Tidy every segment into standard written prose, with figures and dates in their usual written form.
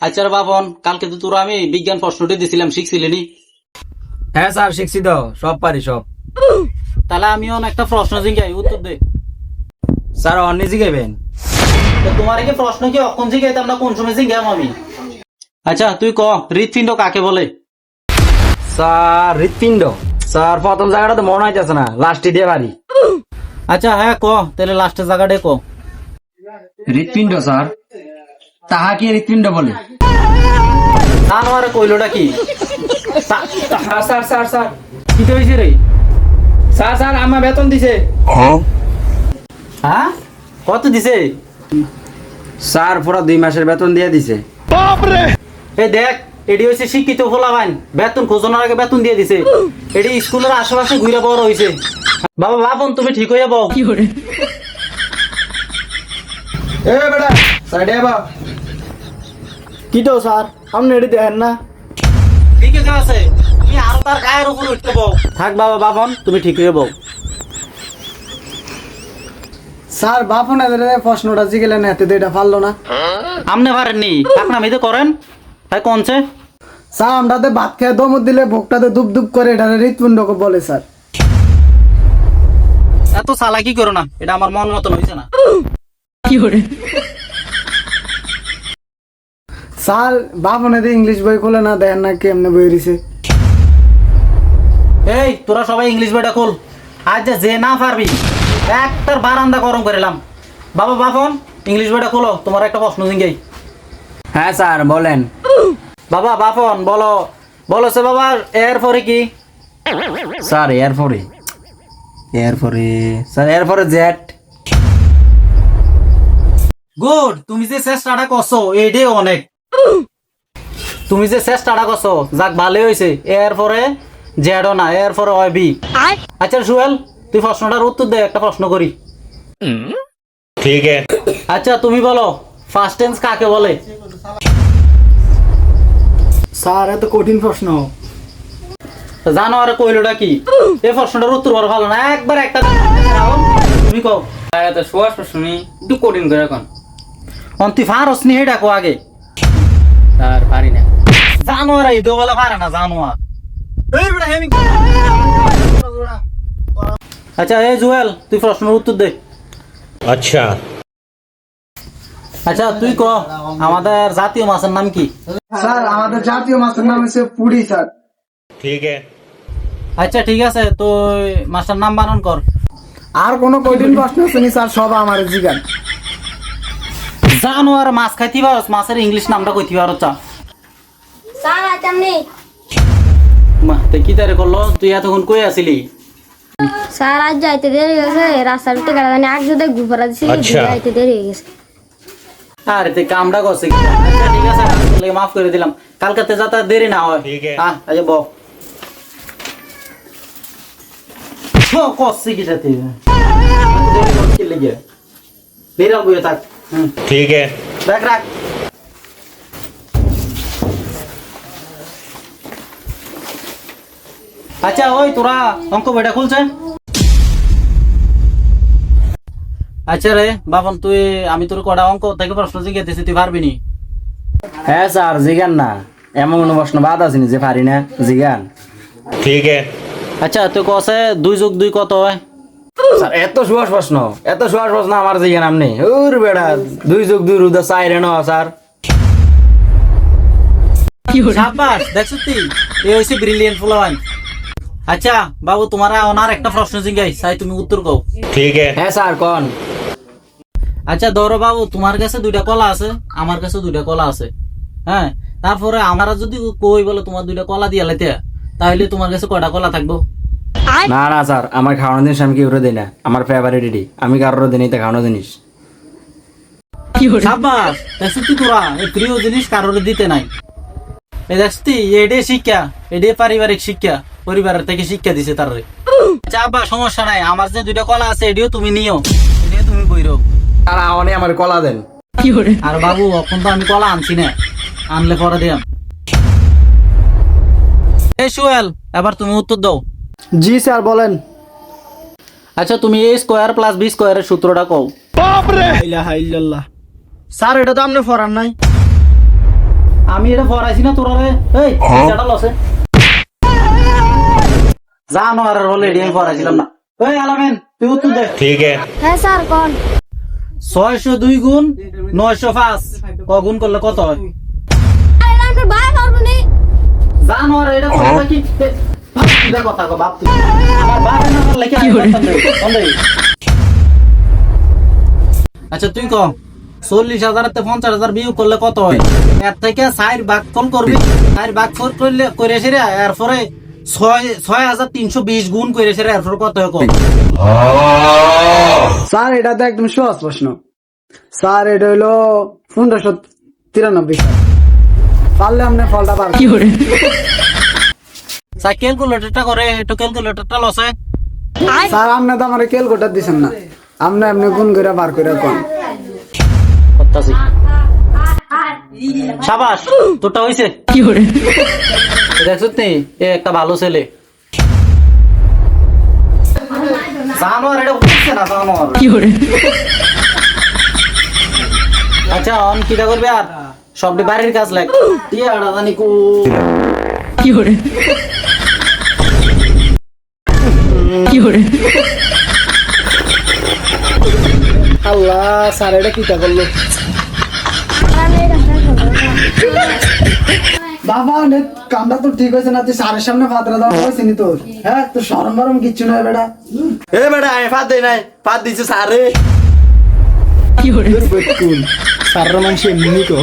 আচ্ছা রে বাপন, কালকে তো তোরা আমি বিজ্ঞান প্রশ্নটি দিছিলাম, শিখছিলি নি? হ্যাঁ স্যার, শিখছি তো, সব পারি সব। তাহলে আমি একটা প্রশ্ন জিজ্ঞাই, উত্তর দে। স্যার অন্য জিগাইবেন? তো তোমার কি প্রশ্ন কি অক্ষণ জিজ্ঞাইতাম না কোন সময় জিজ্ঞাম আমি? আচ্ছা তুই ক, হৃৎপিণ্ড কাকে বলে? স্যার হৃৎপিণ্ড, স্যার প্রথম জায়গাটা তো মনে হইতেছে না, লাস্টে দিয়ে পারি। আচ্ছা হ্যাঁ ক, তাহলে লাস্টের জায়গাটাই ক। হৃৎপিণ্ড স্যার, তাহাকে হৃৎপিণ্ড বলে। জানোয়ারে কইলোটা কি? স্যার স্যার স্যার স্যার কি হয়েছে রে? স্যার স্যার আমার বেতন দিছে। হ্যাঁ, কত দিছে? স্যার পুরো 2 মাসের বেতন দিয়ে দিছে। এই দেখ, এটি হচ্ছে শিক্ষিত ফলাফাইন, বেতন খোঁজানোর আগে বেতন দিয়ে দিছে। এটি স্কুলের আশেপাশে ঘুরে বড় হয়েছে। বাবা বাপন, তুমি ঠিক হয়ে যাবো। এ বেটা সাইডে বা কি তো স্যার আপনি এটি দেখেন না? ঠিক আছে, তুমি আরো তার গায়ের উপর উঠতে বউ। থাক বাবা বাপন, তুমি ঠিক হয়ে বউ। স্যার বাপন এদের প্রশ্নটা জিগেলেন এতে তো এটা পারলো না। আমনে পারেননি, আপনার মেয়েতে করেন তাই কনছে। স্যার আমরাতে ভাত খেয়ে দমত দিলে ভোগটাতে দুপ দুপ করে এটা হৃৎপিণ্ডকে বলে স্যার। এত চালাকি করো না, এটা আমার মন মতন হয়েছে না। স্যার বাপন এদের ইংলিশ বই খোলে না, দেখেন না কেমনে বই দিছে। এই তোরা সবাই ইংলিশ বইটা খোল, আজ যে না পারবি একটার বারান্দা গরম করিলাম। বাবা বাপন, ইংলিশ বইটা খোলো, তোমার একটা প্রশ্ন জিজ্ঞাই। হ্যাঁ স্যার বলেন। বাবা বাপন বলো, বলো সে বাবা, এর পরে কি? স্যার এরপরে স্যার এরপরে জেট। গুড, তুমি যে চেষ্টাটা করছো এইটাই অনেক। তুমি যে চেষ্টাটা করছো যাক ভালোই হয়েছে। এরপরে জেডও না, এরপরে হয় বি। আচ্ছা সুহেল, তুই প্রশ্নটার উত্তর দে, একটা প্রশ্ন করি। ठीक है। আচ্ছা তুমি বলো, ফার্স্ট টেন্স কাকে বলে? স্যার এত কঠিন প্রশ্ন। জানো আর কইলোটা কি? এই প্রশ্নটার উত্তর বড় ভালো না, একবার একটা তুমি কও। সুয়াস শুনি একটু কঠিন করে এখন। তুই ফারস নি এটা কো আগে। স্যার পারি না। জানোয়ার এই দোবেলা পারে না জানোয়ার। আচ্ছা এই জুয়েল, তুই প্রশ্নের উত্তর দে। अच्छा। আচ্ছা তুই ক, আমাদের জাতীয় মাছের নাম কি? স্যার আমাদের জাতীয় মাছের নাম হচ্ছে পুরি স্যার। ठीक है। আচ্ছা ঠিক আছে, তো মাছটার নাম বানান কর। আর কোনো কঠিন প্রশ্ন শুনি স্যার, সব আমার জিগান। জানোয়ার মাছ খাইতে পারস, মাছের ইংলিশ নামটা কইতে পারছ? স্যার আজ আপনি মা তে কি তারে করলো, তুই এতক্ষণ কই আছিলি? স্যার আজ যাইতে দেরি হয়ে গেছে, রাস্তার ভিতরে গাড়ি জানি আগ যদি ঘুরা দিছি, আচ্ছা। যাইতে দেরি হয়ে গেছে। আরে তুই কামটা করছিস কি? আচ্ছা ঠিক আছে, তোর লাগি মাফ করে দিলাম, কালকাতে যাতে দেরি না হয়। ঠিক আছে। হ্যাঁ আচ্ছা বল। করছি কি সাথে কি লেগে বিড়াল বইয়ে থাক। ठीक है। দেখ রাখ। আচ্ছা ওই তোরা অঙ্ক বইটা খুলছে? আচ্ছা রে বাপন, তুই আমি তোর কটা অঙ্ক থেকে প্রশ্ন জিজ্ঞাসা তুই পারবি নি? হ্যাঁ স্যার জিগান না, এমন কোনো প্রশ্ন বাদ আসেনি যে পারি না, জিগান। ठीक है। আচ্ছা তুই কসে 2 + 2 কত হয়? স্যার এত সহজ প্রশ্ন আমার জিগান আপনি। ওর বেড়া 2 + 2 = 4 ন স্যার। শাবাশ, দেখছিস তুই, এই হইছে ব্রিলিয়ান্ট ফলোয়ার। আচ্ছা বাবু, তোমারা ওনার একটা প্রশ্ন জিজ্ঞাই চাই, তুমি উত্তর কও। ठीक है। হ্যাঁ স্যার কোন। আচ্ছা ধরো বাবু, তোমার কাছে 2টা কলা আছে, আমার কাছে 2টা কলা আছে। হ্যাঁ, তারপরে আমরা যদি কই বলে তোমার 2টা কলা দিয়ে লাইতে, তাহলে তোমার কাছে কয়টা কলা থাকবো? না না স্যার, আমার খাওয়ানোর জিনিস আমি কেউ দেই না, আমার ফেভারিট এটি, আমি কারোর দিনই তা খাওয়ানো জিনিস। শাবাশ, দেখছিস তুই, তোরা এই প্রিয় জিনিস কারোর দিতে নাই। এই দেখছিস তুই, এটাই শিক্ষা, এটাই পারিবারিক শিক্ষা, পরিবারের থেকে শিক্ষা দিছে তার। আচ্ছা আব্বা, সমস্যা নাই, আমার যে 2টা কলা আছে এটিও তুমি নিও, এটিও তুমি বইরো। আর অনেক আমার কলা দেন। আর বাবু এখন তো আমি কলা আনছি না, আনলে পরে দিয়াম। এই সুয়েল, এবার তুমি উত্তর দাও। জি স্যার বলেন। আচ্ছা তুমি a² + b² এর সূত্রটা কও। ইলাহা ইল্লাল্লাহ। স্যার এটা তো আপনি পড়ান নাই। আমি এটা পড়াইছি না তোরা রে এই সেটা লসে জানো আর অলরেডি আমি পড়াইছিলাম না এই আলামিন তুই উত্তর দে ठीक है হ্যাঁ স্যার কোন 602 গুণ 905 গুণ করলে কত হয় আমার ভাই পারবো নি জানো আর এটা কথা কি এটা কথা কো বাপ তুই আমার বাপ না বললে কি আচ্ছা তুই কম 40,000 তে 50,000 বিয়োগ করলে কত হয় এর থেকে 4 ভাগ কম করবি 4 ভাগ করলে করে এসে এরপরে 6,320 গুণ করে এসে এরপর কত হয় কম স্যার এটা তো একদম সহজ প্রশ্ন স্যার এটা হইলো 1593 পারলে আপনি ফলটা পারবেন স্যার ক্যালকুলেটরটা করে একটু ক্যালকুলেটরটা লসে স্যার আপনি তো আমার ক্যালকুলেটর দিছেন না আপনি আপনি গুণ করে বার করে কোন করতাছি শাবাশ তোরটা হইছে কি করে দেখছ নি এ একটা ভালো ছেলে জানোয়ার এটা উঠছে না জানোয়ার কি করে আচ্ছা অন কিটা করবে আর সবটি বাড়ির কাজ লাগ দিয়ে আড়া জানি কো কি করে আল্লাহ স্যার এটা কিটা করলো বাবা কামটা তো ঠিক হয়েছে না তুই স্যারের সামনে ফাতরা দেওয়া হয়েছে নি তোর হ্যাঁ তোর সরম বরম কিচ্ছু নয় বেটা এ বেটা আমি ফাত দেই নাই ফাত দিছে সারে স্যারের মানুষ এমনি তো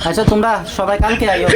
আচ্ছা তোমরা সবাই কালকে আইও